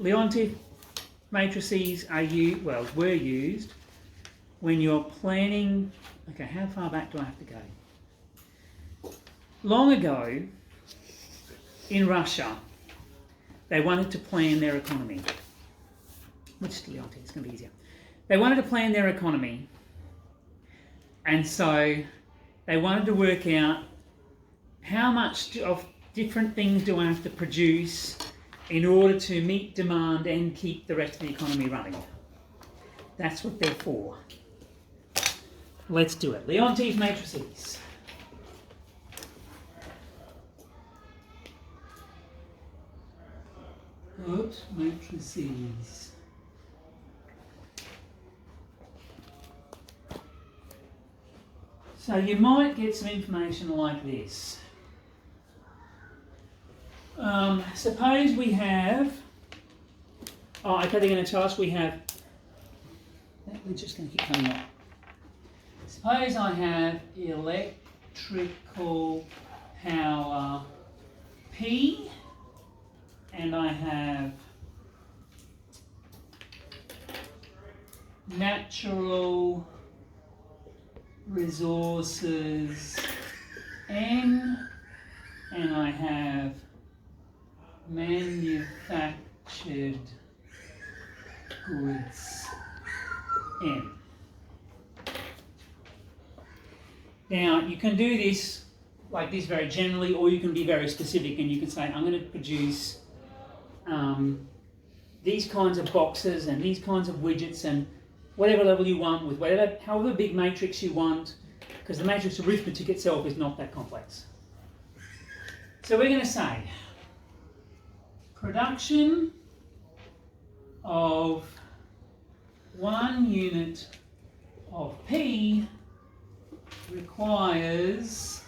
Leontief matrices were used when you're planning. Okay, how far back do I have to go? Long ago, in Russia, they wanted to plan their economy. Which Leontief, it's going to be easier. They wanted to plan their economy, and so they wanted to work out how much of different things do I have to produce in order to meet demand and keep the rest of the economy running. That's what they're for. Let's do it. Leontief matrices. Oops, matrices. So you might get some information like this. Suppose we have, they're going to tell us we have, we're just going to keep coming up. Suppose I have electrical power P, and I have natural resources N, and I have manufactured goods M. Now, you can do this like this very generally, or you can be very specific and you can say, I'm going to produce these kinds of boxes and these kinds of widgets and whatever level you want with however big matrix you want, because the matrix arithmetic itself is not that complex. So we're going to say production of 1 unit of P requires,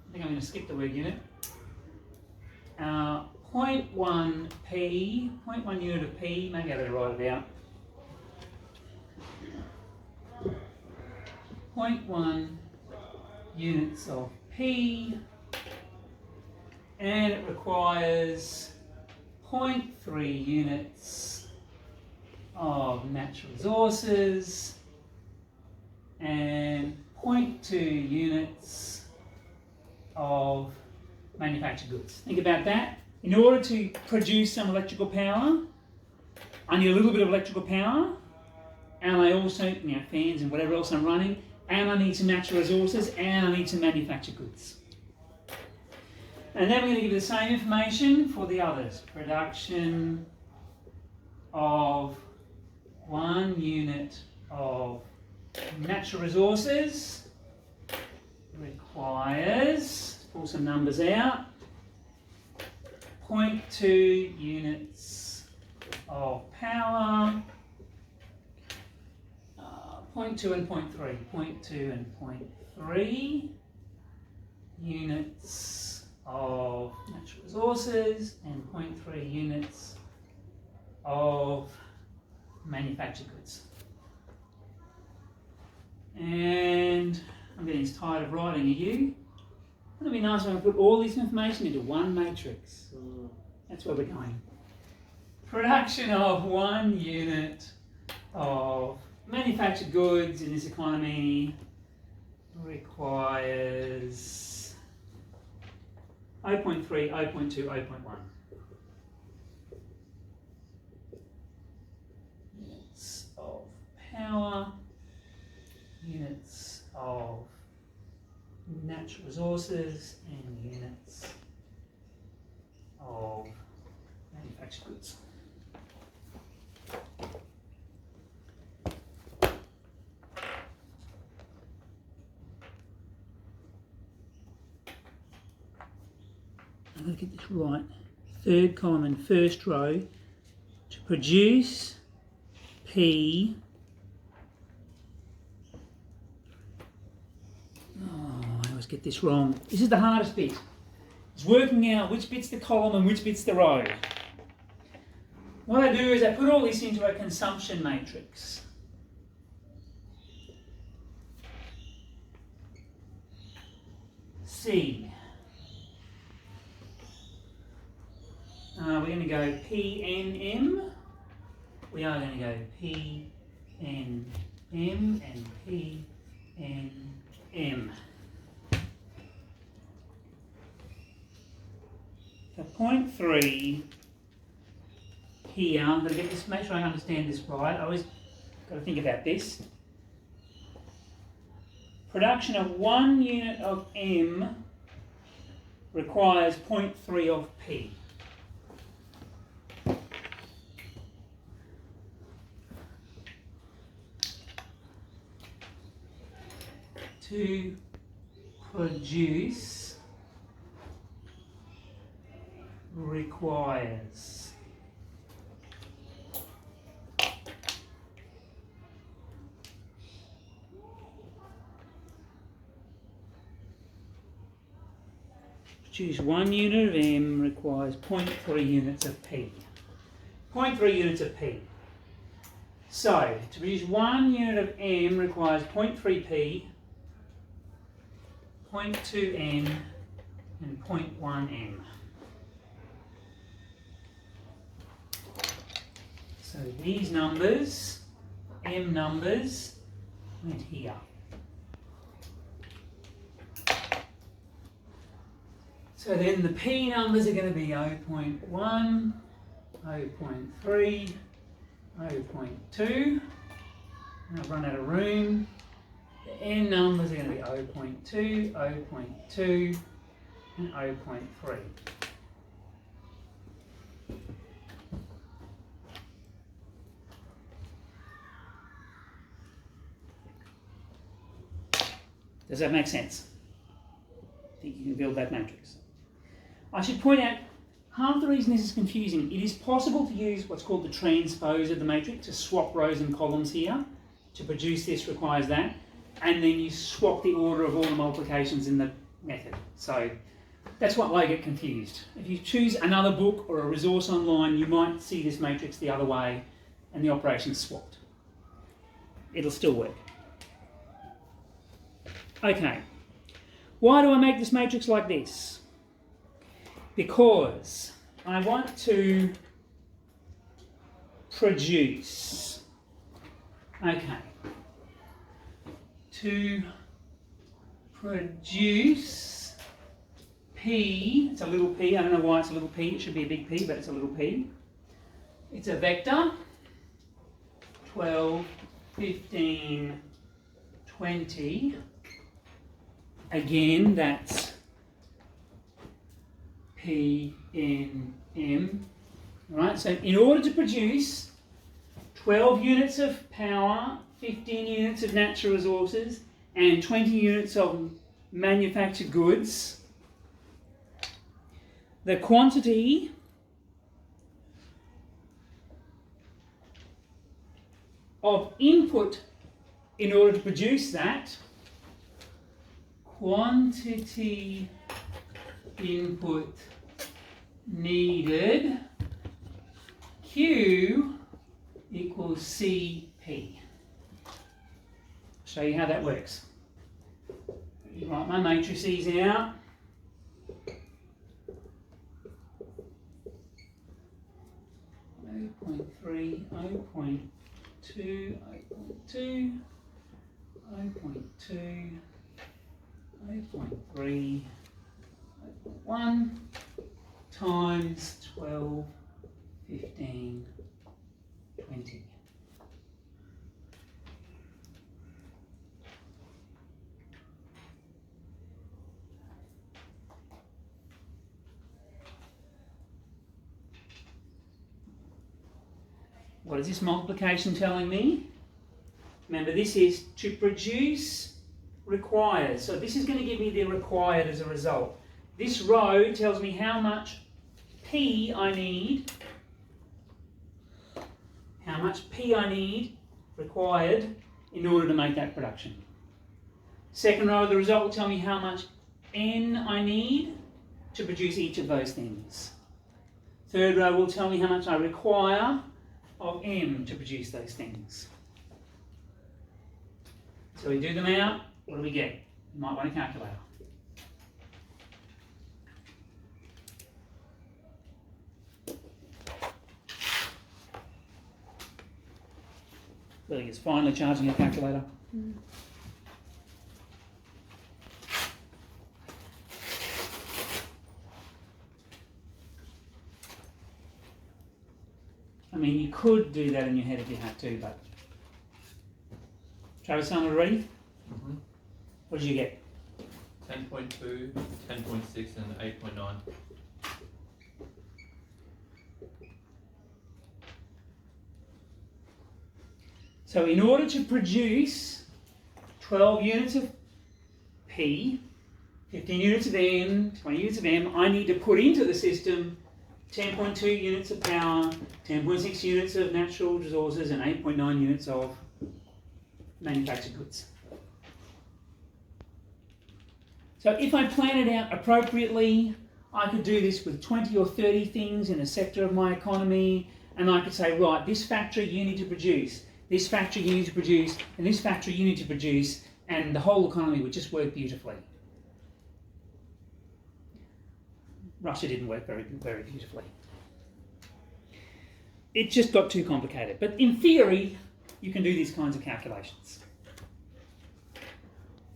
I think I'm going to skip the word unit, 0.1 P, 0.1 unit of P, maybe I better write it out, 0.1 units of P, and it requires 0.3 units of natural resources and 0.2 units of manufactured goods. Think about that. In order to produce some electrical power, I need a little bit of electrical power, and I also, fans and whatever else I'm running, and I need some natural resources, and I need some manufactured goods. And then we're going to give you the same information for the others. Production of 1 unit of natural resources requires, pull some numbers out, 0.2 units of power, 0.2 and 0.3, 0.2 and 0.3 units of natural resources and 0.3 units of manufactured goods. And I'm getting tired of writing, are you? Wouldn't it be nice when I put all this information into one matrix? That's where we're going. Production of 1 unit of manufactured goods in this economy requires 0.3, 0.2, 0.1 units of power, units of natural resources, and units of manufactured goods. I'm going to get this right. Third column and first row. To produce P. I always get this wrong. This is the hardest bit. It's working out which bit's the column and which bit's the row. What I do is I put all this into a consumption matrix. C. we're going to go PNM. We are going to go PNM and PNM. For point 3 here, I'm going to get this, make sure I understand this right. I always got to think about this. Production of 1 unit of M requires 0.3 of P. To produce requires produce 1 unit of M requires 0.3 units of P. 0.3 units of P. So, to produce 1 unit of M requires 0.3 P, 0.2 N and 0.1 M. So these numbers, M numbers, went here. So then the P numbers are going to be 0.1, 0.3, 0.2, and I've run out of room. The N numbers are going to be 0.2, 0.2, and 0.3. Does that make sense? I think you can build that matrix. I should point out, half the reason this is confusing, it is possible to use what's called the transpose of the matrix to swap rows and columns here. To produce this requires that. And then you swap the order of all the multiplications in the method. So that's what I get confused. If you choose another book or a resource online, you might see this matrix the other way and the operation's swapped. It'll still work. Okay, why do I make this matrix like this? Because I want to produce, okay, to produce P, it's a little p, I don't know why it's a little p, it should be a big P, but it's a little p. It's a vector, 12, 15, 20. Again, that's P, N, M. Right, so in order to produce 12 units of power, 15 units of natural resources, and 20 units of manufactured goods, the quantity of input in order to produce that, quantity input needed, Q equals CP. Show you how that works. Write my matrices out. .3, 0.2, 0.2, 0.2, 0.3, 0.1 times 12, 15, 20. What is this multiplication telling me? Remember, this is to produce requires. So this is going to give me the required as a result. This row tells me how much P I need, required in order to make that production. Second row of the result will tell me how much N I need to produce each of those things. Third row will tell me how much I require of M to produce those things. So we do them out, what do we get? You might want a calculator. Lily is finally charging her calculator. Mm. I mean, you could do that in your head if you had to, but... Travis, someone ready? Mm-hmm. What did you get? 10.2, 10.6 and 8.9. So in order to produce 12 units of P, 15 units of M, 20 units of M, I need to put into the system 10.2 units of power, 10.6 units of natural resources, and 8.9 units of manufactured goods. So if I plan it out appropriately, I could do this with 20 or 30 things in a sector of my economy, and I could say, right, this factory you need to produce, this factory you need to produce, and this factory you need to produce, and the whole economy would just work beautifully. Russia didn't work very beautifully. It just got too complicated. But in theory, you can do these kinds of calculations.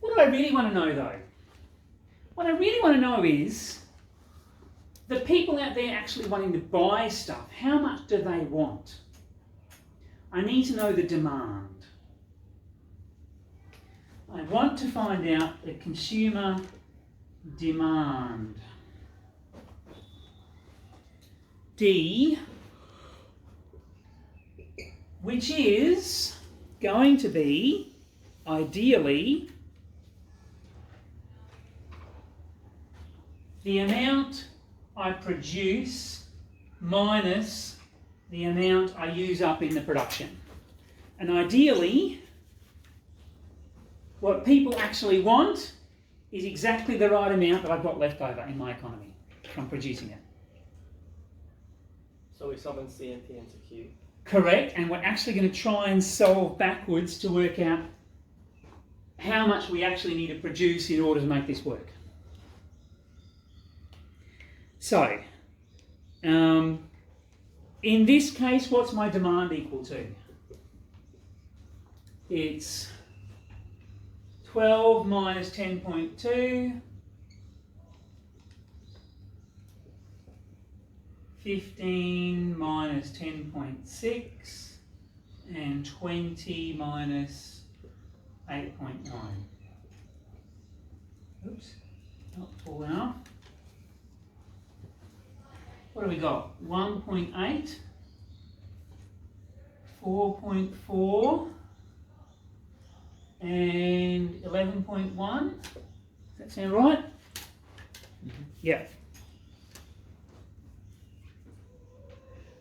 What do I really want to know, though? What I really want to know is the people out there actually wanting to buy stuff, how much do they want? I need to know the demand. I want to find out the consumer demand. D, which is going to be, ideally, the amount I produce minus the amount I use up in the production. And ideally, what people actually want is exactly the right amount that I've got left over in my economy from producing it. So we summon CNP into Q. Correct, and we're actually going to try and solve backwards to work out how much we actually need to produce in order to make this work. So, in this case, what's my demand equal to? It's 12 minus 10.2, 15 minus 10.6, and 20 minus 8.9. Oops, not full enough. What do we got? 1.8, 4.4, and 11.1. Does that sound right? Mm-hmm. Yeah.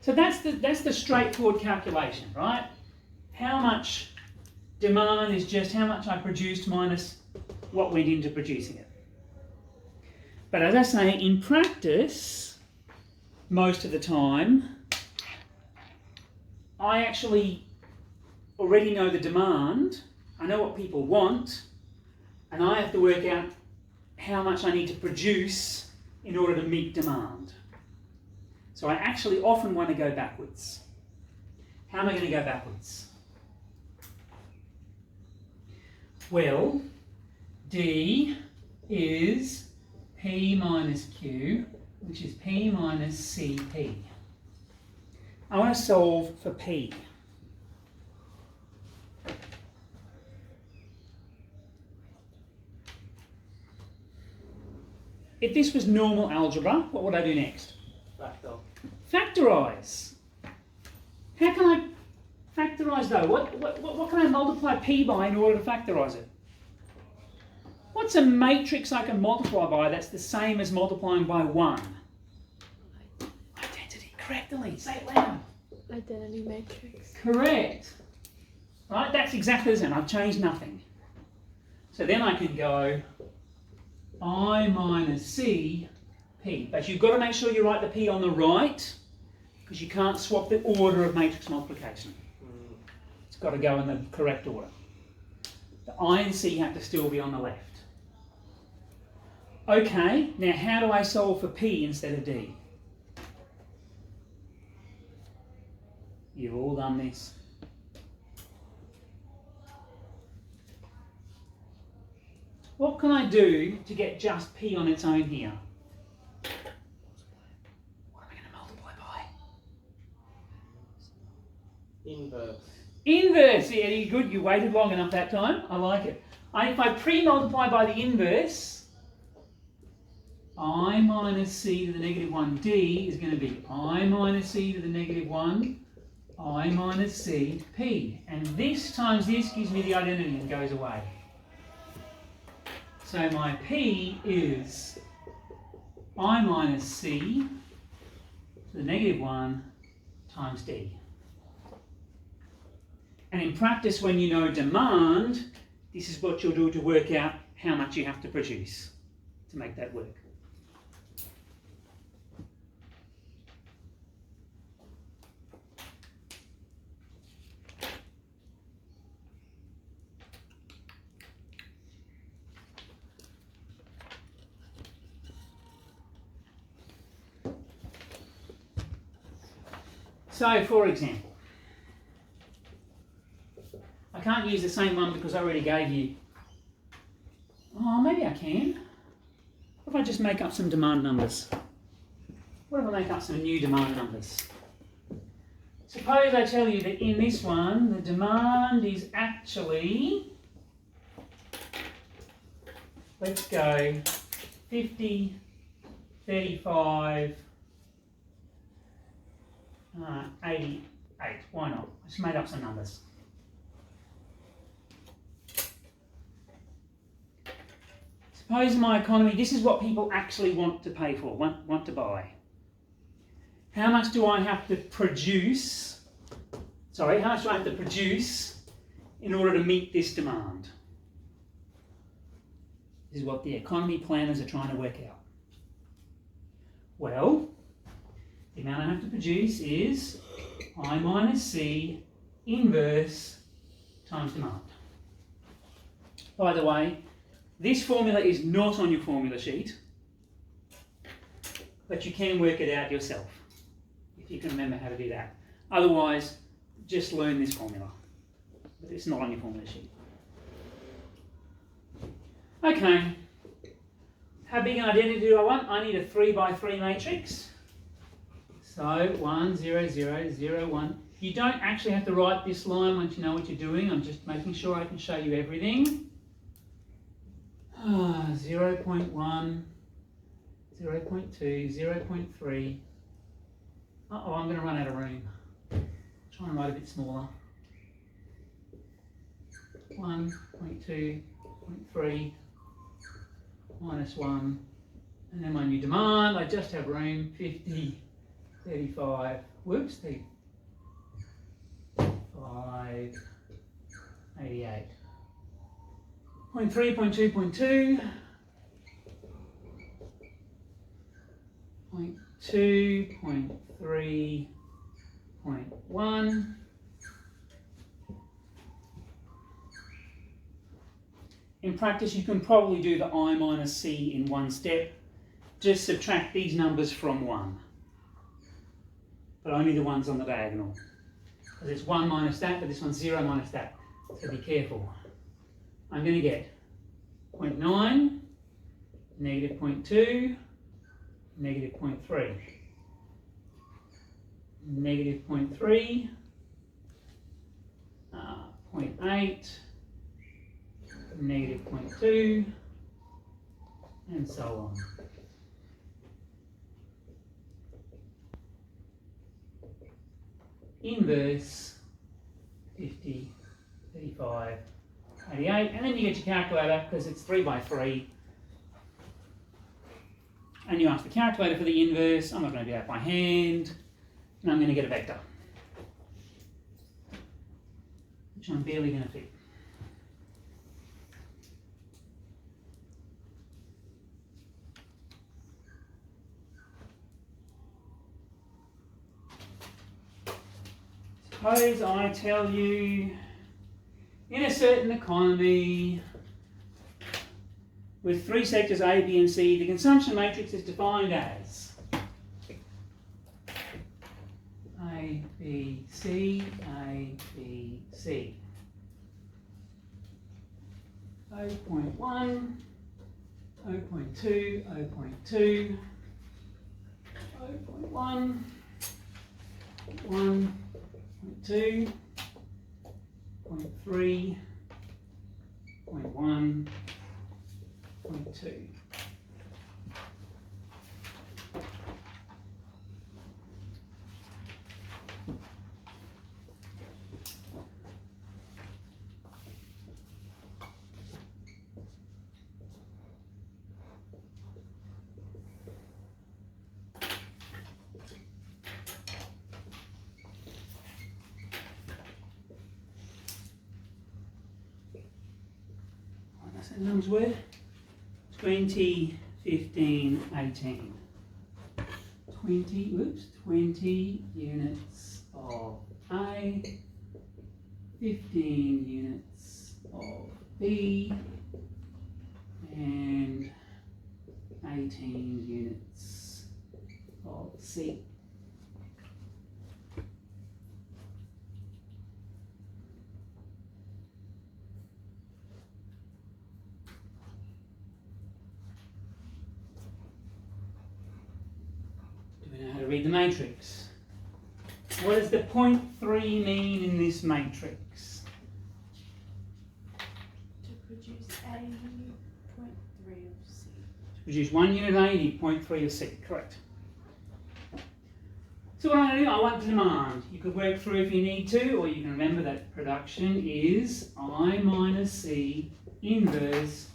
So that's the straightforward calculation, right? How much demand is just how much I produced minus what went into producing it. But as I say, in practice, most of the time, I actually already know the demand, I know what people want, and I have to work out how much I need to produce in order to meet demand. So I actually often want to go backwards. How am I going to go backwards? Well, D is P minus Q, which is P minus CP. I want to solve for P. If this was normal algebra, what would I do next? Factorise. How can I factorise though? What can I multiply P by in order to factorise it? What's a matrix I can multiply by that's the same as multiplying by 1? Identity. Correctly. Say it loud. Identity matrix. Correct. Right, that's exactly the same. I've changed nothing. So then I can go I minus C P. But you've got to make sure you write the P on the right, because you can't swap the order of matrix multiplication. It's got to go in the correct order. The I and C have to still be on the left. Okay, now how do I solve for P instead of D? You've all done this. What can I do to get just P on its own here? What am I going to multiply by? Inverse. Inverse. Yeah, good. You waited long enough that time. I like it. If I pre-multiply by the inverse, I minus c to the negative 1d is going to be I minus c to the negative 1, I minus c p. And this times this gives me the identity and goes away. So my p is I minus c to the negative 1 times d. And in practice, when you know demand, this is what you'll do to work out how much you have to produce to make that work. So, for example, I can't use the same one because I already gave you. Oh, maybe I can. What if I just make up some demand numbers? What if I make up some new demand numbers? Suppose I tell you that in this one, the demand is actually, let's go 50, 35, 88. Why not? I just made up some numbers. Suppose in my economy, this is what people actually want to pay for, want to buy. How much do I have to produce? Sorry, how much do I have to produce in order to meet this demand? This is what the economy planners are trying to work out. Well, the amount I have to produce is I minus C inverse times demand. By the way, this formula is not on your formula sheet, but you can work it out yourself if you can remember how to do that. Otherwise, just learn this formula, but it's not on your formula sheet. Okay, how big an identity do I want? I need a 3 by 3 matrix. So 1, 0, 0, 0, 1. You don't actually have to write this line once you know what you're doing. I'm just making sure I can show you everything. 0.1, 0.2, 0.3. Uh-oh, I'm going to run out of room. Try and write a bit smaller. 1, 0.2, 0.3, minus 1. And then my new demand, I just have room, 50, 35, whoops, 35, 88. 0.3, 0.2, 0.2, 0.2, 0.3, 0.1. In practice, you can probably do the I minus C in one step. Just subtract these numbers from 1. But only the ones on the diagonal. Because it's 1 minus that, but this one's 0 minus that. So be careful. I'm going to get 0.9, negative 0.2, negative 0.3, negative 0.3, 0.8, negative 0.2, and so on. Inverse 50, 35, 88, and then you get your calculator because it's 3 by 3. And you ask the calculator for the inverse. I'm not going to do that by hand. And I'm going to get a vector, which I'm barely going to fit. Suppose I tell you, in a certain economy with 3 sectors A, B and C, the consumption matrix is defined as A, B, C, A, B, C. 0.1, 0.2, 0.2, 0.1, 1.2, 0.3, 0.1, 0.2. That numbers were 20, 15, 18. 20 units of A, 15 units of B, and 18 units of C. Read the matrix. What does the 0.3 mean in this matrix? To produce a 0.3 of C. To produce 1 unit of A, you need 0.3 of C, correct. So what I'm going to do, I want the demand. You could work through if you need to, or you can remember that production is I minus C inverse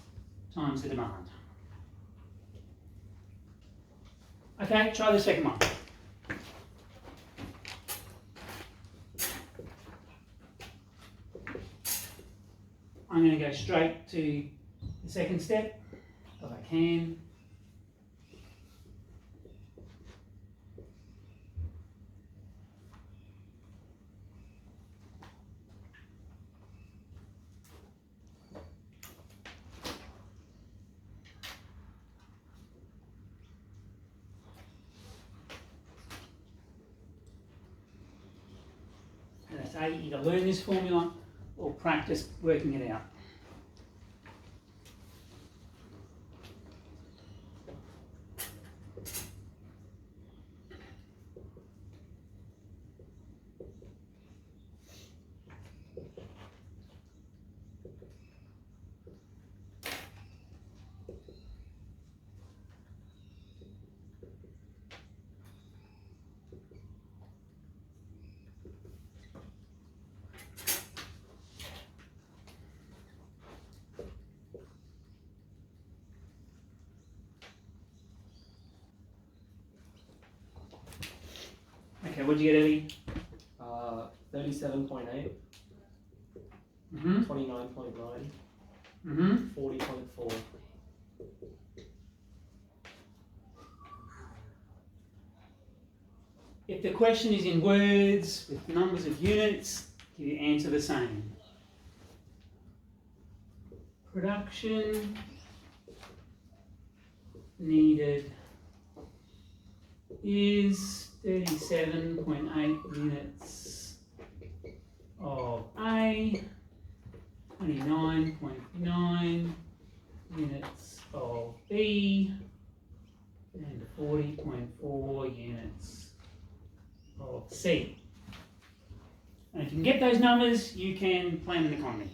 times the demand. Okay, try the second one. I'm going to go straight to the second step, if I can. And I say you either learn this formula or practice working it out. Okay, what did you get, Eddie? 37.8, Mm-hmm. 29.9, Mm-hmm. 40.4. If the question is in words with numbers of units, give your answer the same. Production needed is 37.8 units of A, 29.9 units of B, and 40.4 units of C. And if you can get those numbers, you can plan an economy.